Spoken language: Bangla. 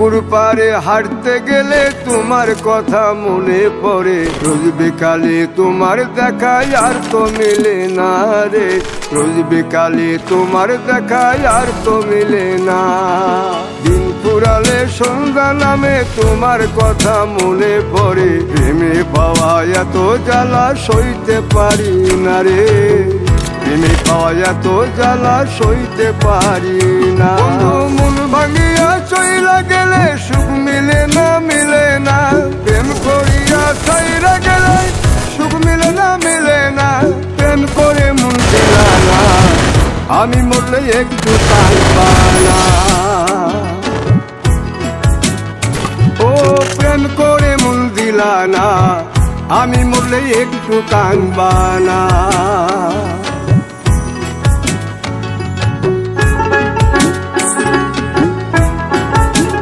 পুকুর পাড়ে হাঁটতে গেলে তোমার কথা মনে পড়ে, রোজ বিকালে তোমার দেখা আর তো মিলে না রে, রোজ বিকালে তোমার দেখা আর তো মিলে না। দিন ফুরালে সন্ধ্যা নামে তোমার কথা মনে পড়ে, প্রেমে পাওয়া এত জ্বালা সইতে পারি না রে, প্রেমে পাওয়া এত জ্বালা সইতে পারি না। মন ভাঙিয়া চইলা গেলে সুখ মিলে না, মিলে না, প্রেম করিয়া ছাইরা গেলে সুখ মিলে না, মিলে না, প্রেম করে মন দিলা না, আমি মরলে একটু কাঁদবা না। ও প্রেম করে মন দিলা না, আমি মরলে একটু কাঁদবা না।